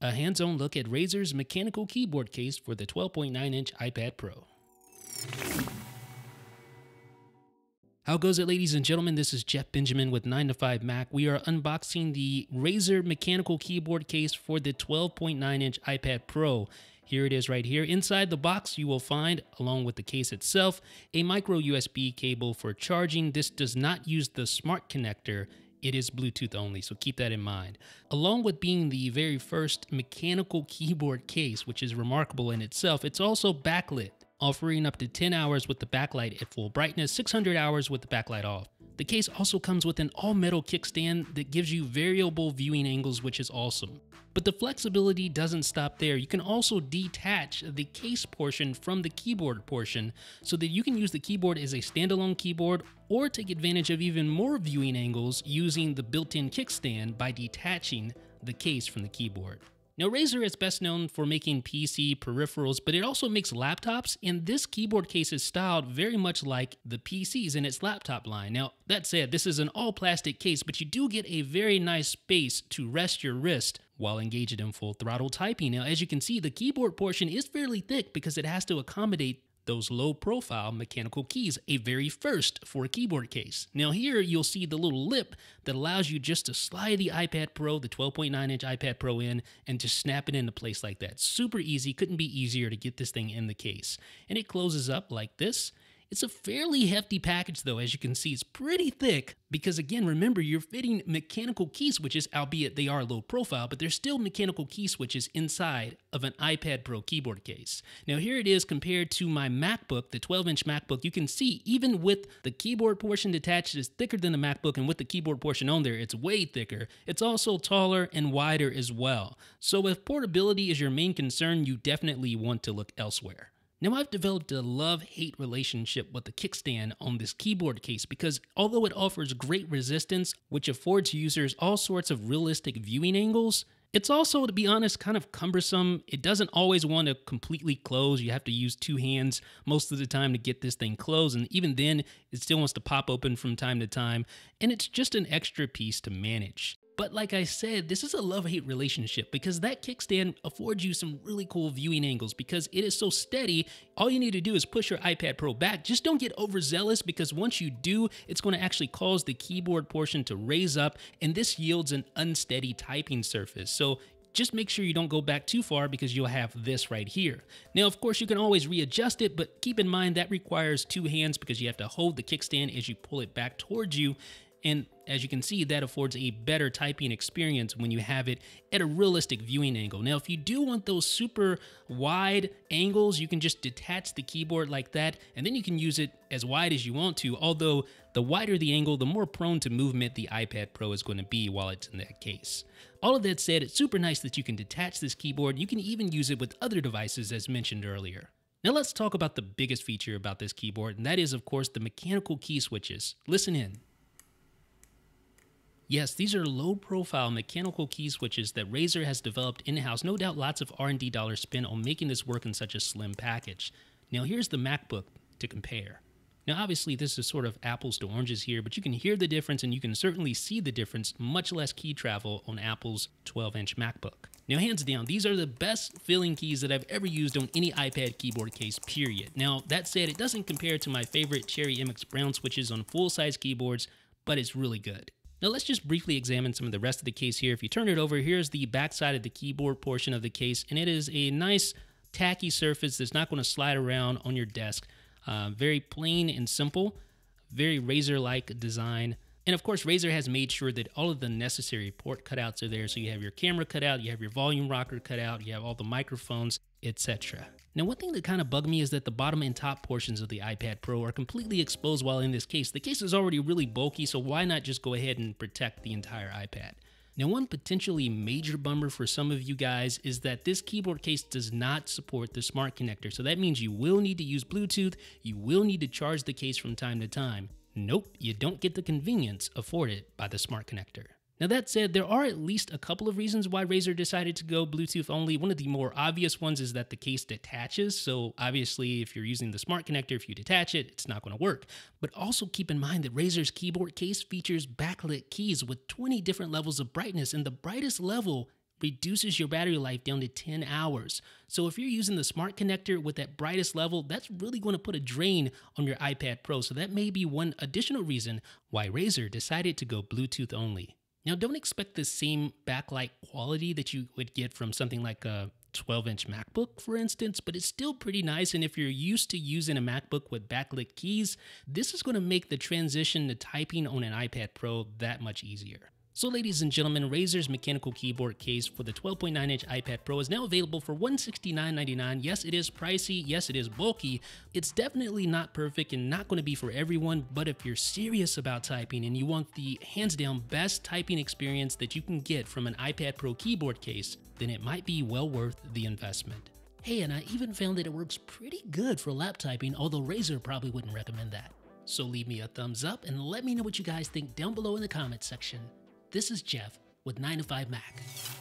a hands-on look at Razer's mechanical keyboard case for the 12.9-inch iPad Pro. How goes it, ladies and gentlemen? This is Jeff Benjamin with 9 to 5 Mac. We are unboxing the Razer mechanical keyboard case for the 12.9-inch iPad Pro. Here it is right here. Inside the box, you will find, along with the case itself, a micro USB cable for charging. This does not use the smart connector. It is Bluetooth only, so keep that in mind. Along with being the very first mechanical keyboard case, which is remarkable in itself, it's also backlit, offering up to 10 hours with the backlight at full brightness, 600 hours with the backlight off. The case also comes with an all-metal kickstand that gives you variable viewing angles, which is awesome. But the flexibility doesn't stop there. You can also detach the case portion from the keyboard portion so that you can use the keyboard as a standalone keyboard or take advantage of even more viewing angles using the built-in kickstand by detaching the case from the keyboard. Now, Razer is best known for making PC peripherals, but it also makes laptops, and this keyboard case is styled very much like the PCs in its laptop line. Now, that said, this is an all-plastic case, but you do get a very nice space to rest your wrist while engaged in full throttle typing. Now, as you can see, the keyboard portion is fairly thick because it has to accommodate those low-profile mechanical keys, a very first for a keyboard case. Now here you'll see the little lip that allows you just to slide the iPad Pro, the 12.9-inch iPad Pro in, and just snap it into place like that. Super easy, couldn't be easier to get this thing in the case. And it closes up like this. It's a fairly hefty package though, as you can see. It's pretty thick because, again, remember, you're fitting mechanical key switches, albeit they are low profile, but they're still mechanical key switches inside of an iPad Pro keyboard case. Now here it is compared to my MacBook, the 12-inch MacBook. You can see even with the keyboard portion detached, it's thicker than the MacBook, and with the keyboard portion on there, it's way thicker. It's also taller and wider as well. So if portability is your main concern, you definitely want to look elsewhere. Now, I've developed a love-hate relationship with the kickstand on this keyboard case because although it offers great resistance, which affords users all sorts of realistic viewing angles, it's also, to be honest, kind of cumbersome. It doesn't always want to completely close. You have to use two hands most of the time to get this thing closed, and even then, it still wants to pop open from time to time, and it's just an extra piece to manage. But like I said, this is a love-hate relationship because that kickstand affords you some really cool viewing angles because it is so steady. All you need to do is push your iPad Pro back. Just don't get overzealous because once you do, it's going to actually cause the keyboard portion to raise up, and this yields an unsteady typing surface. So just make sure you don't go back too far because you'll have this right here. Now, of course, you can always readjust it, but keep in mind that requires two hands because you have to hold the kickstand as you pull it back towards you. And as you can see, that affords a better typing experience when you have it at a realistic viewing angle. Now, if you do want those super wide angles, you can just detach the keyboard like that, and then you can use it as wide as you want to, although the wider the angle, the more prone to movement the iPad Pro is going to be while it's in that case. All of that said, it's super nice that you can detach this keyboard. You can even use it with other devices as mentioned earlier. Now let's talk about the biggest feature about this keyboard, and that is, of course, the mechanical key switches. Listen in. Yes, these are low-profile mechanical key switches that Razer has developed in-house. No doubt lots of R&D dollars spent on making this work in such a slim package. Now here's the MacBook to compare. Now obviously this is sort of apples to oranges here, but you can hear the difference and you can certainly see the difference, much less key travel on Apple's 12-inch MacBook. Now hands down, these are the best filling keys that I've ever used on any iPad keyboard case, period. Now that said, it doesn't compare to my favorite Cherry MX Brown switches on full-size keyboards, but it's really good. Now let's just briefly examine some of the rest of the case here. If you turn it over, here's the backside of the keyboard portion of the case, and it is a nice tacky surface that's not going to slide around on your desk. Very plain and simple, very Razer-like design. And of course, Razer has made sure that all of the necessary port cutouts are there. So you have your camera cut out, you have your volume rocker cut out, you have all the microphones, etc. Now, one thing that kind of bugged me is that the bottom and top portions of the iPad Pro are completely exposed while in this case. The case is already really bulky, so why not just go ahead and protect the entire iPad? Now, one potentially major bummer for some of you guys is that this keyboard case does not support the smart connector. So that means you will need to use Bluetooth, you will need to charge the case from time to time. Nope, you don't get the convenience afforded by the smart connector. Now that said, there are at least a couple of reasons why Razer decided to go Bluetooth only. One of the more obvious ones is that the case detaches, so obviously if you're using the smart connector, if you detach it, it's not going to work. But also keep in mind that Razer's keyboard case features backlit keys with 20 different levels of brightness, and the brightest level reduces your battery life down to 10 hours. So if you're using the smart connector with that brightest level, that's really going to put a drain on your iPad Pro. So that may be one additional reason why Razer decided to go Bluetooth only. Now, don't expect the same backlight quality that you would get from something like a 12-inch MacBook, for instance, but it's still pretty nice. And if you're used to using a MacBook with backlit keys, this is going to make the transition to typing on an iPad Pro that much easier. So ladies and gentlemen, Razer's mechanical keyboard case for the 12.9-inch iPad Pro is now available for $169.99. Yes, it is pricey. Yes, it is bulky. It's definitely not perfect and not going to be for everyone, but if you're serious about typing and you want the hands-down best typing experience that you can get from an iPad Pro keyboard case, then it might be well worth the investment. Hey, and I even found that it works pretty good for lap typing, although Razer probably wouldn't recommend that. So leave me a thumbs up and let me know what you guys think down below in the comments section. This is Jeff with 9to5Mac.